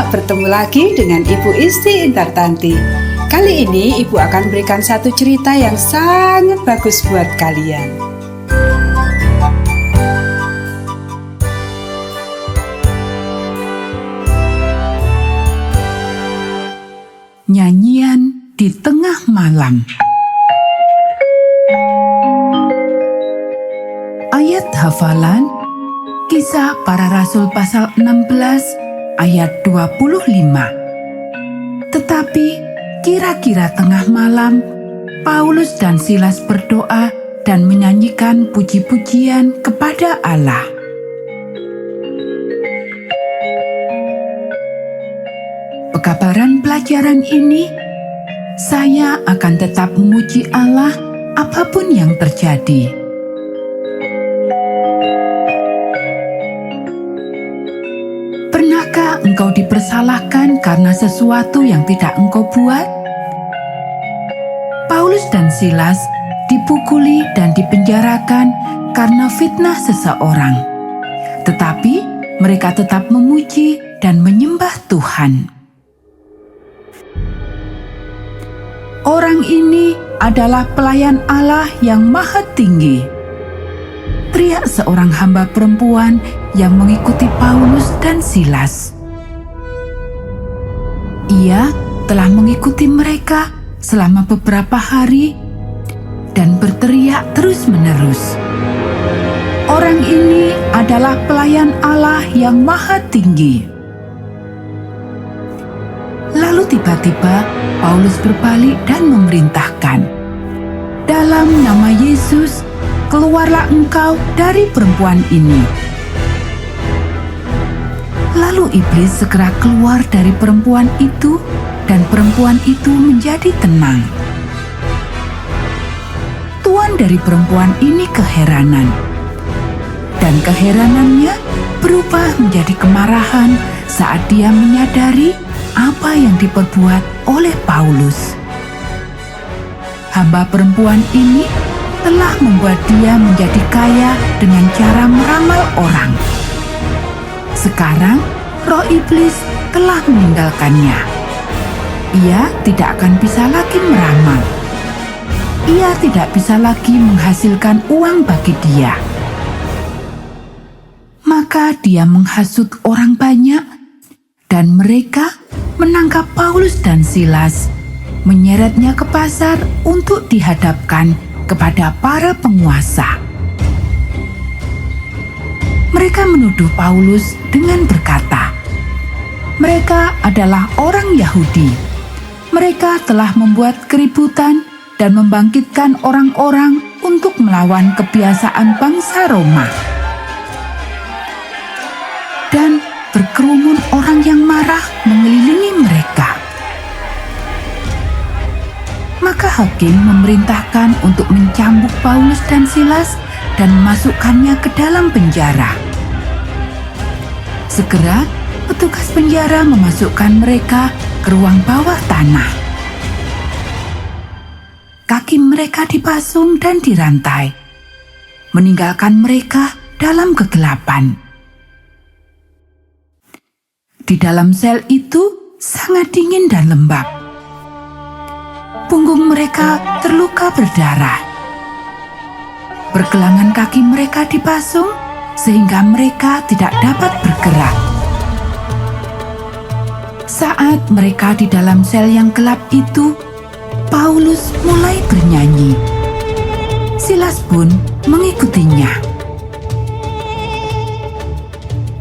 bertemu lagi dengan Ibu Isti Indartanti. Kali ini Ibu akan berikan satu cerita yang sangat bagus buat kalian. Nyanyian di tengah malam. Ayat hafalan Kisah Para Rasul pasal 16 ayat 25. Tetapi kira-kira tengah malam, Paulus dan Silas berdoa dan menyanyikan puji-pujian kepada Allah. Pekabaran pelajaran ini, saya akan tetap memuji Allah apapun yang terjadi. Pernahkah engkau dipersalahkan karena sesuatu yang tidak engkau buat? Paulus dan Silas dipukuli dan dipenjarakan karena fitnah seseorang. Tetapi mereka tetap memuji dan menyembah Tuhan. Orang ini adalah pelayan Allah yang maha tinggi. Teriak seorang hamba perempuan yang mengikuti Paulus dan Silas. Ia telah mengikuti mereka selama beberapa hari dan berteriak terus-menerus. Orang ini adalah pelayan Allah yang maha tinggi. Lalu tiba-tiba Paulus berbalik dan memerintahkan, "Dalam nama Yesus, keluarlah engkau dari perempuan ini." Lalu iblis segera keluar dari perempuan itu, dan perempuan itu menjadi tenang. Tuan dari perempuan ini keheranan, dan keheranannya berubah menjadi kemarahan saat dia menyadari apa yang diperbuat oleh Paulus. Hamba perempuan ini telah membuat dia menjadi kaya dengan cara meramal orang. Sekarang roh iblis telah meninggalkannya. Ia tidak akan bisa lagi meramal. Ia tidak bisa lagi menghasilkan uang bagi dia. Maka dia menghasut orang banyak, dan mereka menangkap Paulus dan Silas, menyeretnya ke pasar untuk dihadapkan kepada para penguasa. Mereka menuduh Paulus dengan berkata, mereka adalah orang Yahudi. Mereka telah membuat keributan dan membangkitkan orang-orang untuk melawan kebiasaan bangsa Roma. Dan berkerumun orang yang marah mengelilingi mereka. Maka hakim memerintahkan untuk mencambuk Paulus dan Silas dan memasukkannya ke dalam penjara. Segera petugas penjara memasukkan mereka ke ruang bawah tanah. Kaki mereka dipasung dan dirantai, meninggalkan mereka dalam kegelapan. Di dalam sel itu sangat dingin dan lembab. Punggung mereka terluka berdarah. Pergelangan kaki mereka dipasung sehingga mereka tidak dapat bergerak. Saat mereka di dalam sel yang gelap itu, Paulus mulai bernyanyi. Silas pun mengikutinya.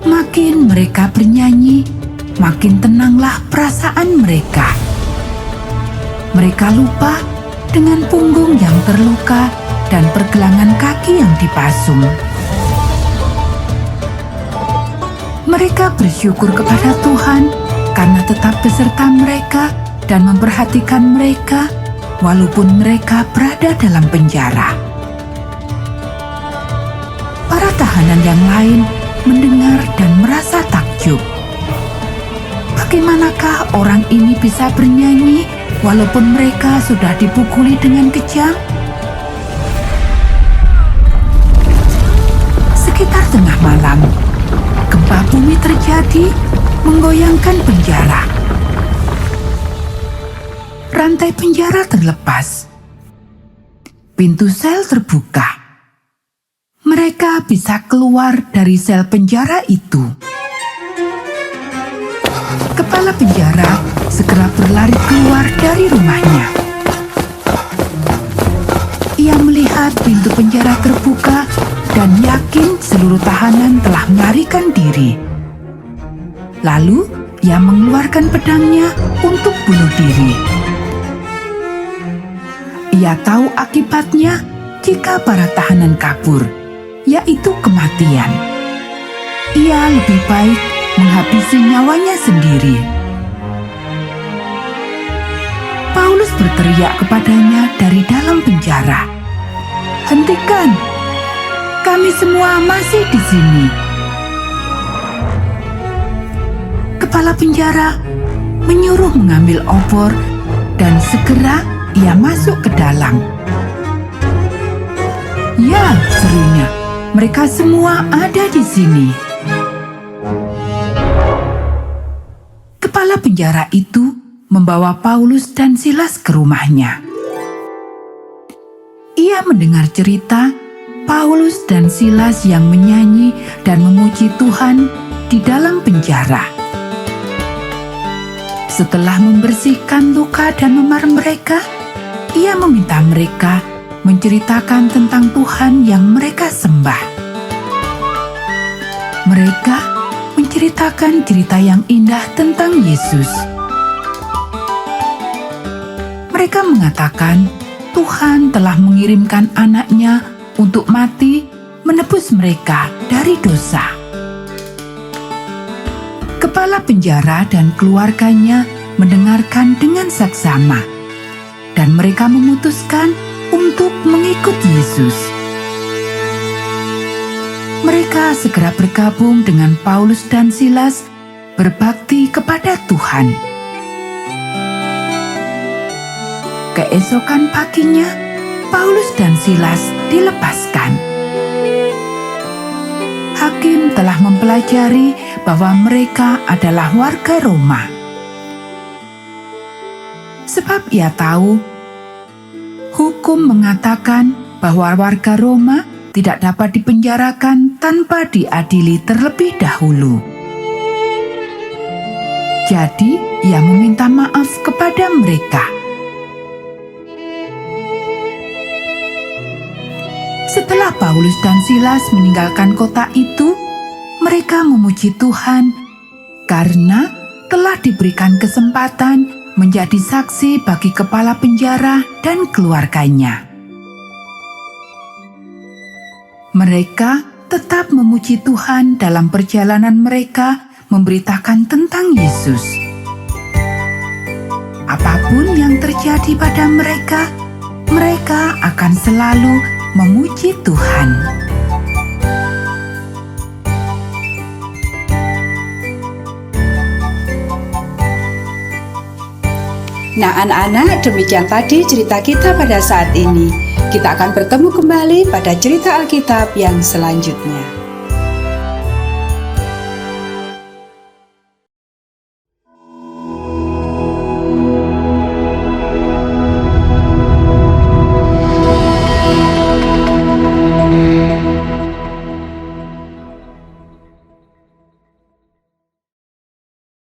Makin mereka bernyanyi, makin tenanglah perasaan mereka. Mereka lupa dengan punggung yang terluka dan pergelangan kaki yang dipasung. Mereka bersyukur kepada Tuhan karena tetap beserta mereka dan memperhatikan mereka walaupun mereka berada dalam penjara. Para tahanan yang lain mendengar dan merasa takjub. Bagaimanakah orang ini bisa bernyanyi walaupun mereka sudah dipukuli dengan kejam? Sekitar tengah malam, gempa bumi terjadi, menggoyangkan penjara. Rantai penjara terlepas. Pintu sel terbuka. Mereka bisa keluar dari sel penjara itu. Kepala penjara segera berlari keluar dari rumahnya. Ia melihat pintu penjara terbuka dan yakin seluruh tahanan telah melarikan diri. Lalu, ia mengeluarkan pedangnya untuk bunuh diri. Ia tahu akibatnya jika para tahanan kabur, yaitu kematian. Ia lebih baik menghabisi nyawanya sendiri. Paulus berteriak kepadanya dari dalam penjara, "Hentikan! Kami semua masih di sini." Kepala penjara menyuruh mengambil obor dan segera ia masuk ke dalam. "Ya," serunya, "mereka semua ada di sini." Kepala penjara itu membawa Paulus dan Silas ke rumahnya. Ia mendengar cerita Paulus dan Silas yang menyanyi dan memuji Tuhan di dalam penjara. Setelah membersihkan luka dan memar mereka, ia meminta mereka menceritakan tentang Tuhan yang mereka sembah. Mereka menceritakan cerita yang indah tentang Yesus. Mereka mengatakan Tuhan telah mengirimkan anaknya untuk mati menebus mereka dari dosa. Kepala penjara dan keluarganya mendengarkan dengan saksama, dan mereka memutuskan untuk mengikut Yesus. Mereka segera bergabung dengan Paulus dan Silas, berbakti kepada Tuhan. Keesokan paginya, Paulus dan Silas dilepaskan. Hakim telah mempelajari bahwa mereka adalah warga Roma. Sebab ia tahu, hukum mengatakan bahwa warga Roma tidak dapat dipenjarakan tanpa diadili terlebih dahulu. Jadi, ia meminta maaf kepada mereka. Setelah Paulus dan Silas meninggalkan kota itu, mereka memuji Tuhan karena telah diberikan kesempatan menjadi saksi bagi kepala penjara dan keluarganya. Mereka tetap memuji Tuhan dalam perjalanan mereka memberitakan tentang Yesus. Apapun yang terjadi pada mereka, mereka akan selalu memuji Tuhan. Nah anak-anak, demikian tadi cerita kita pada saat ini. Kita akan bertemu kembali pada cerita Alkitab yang selanjutnya.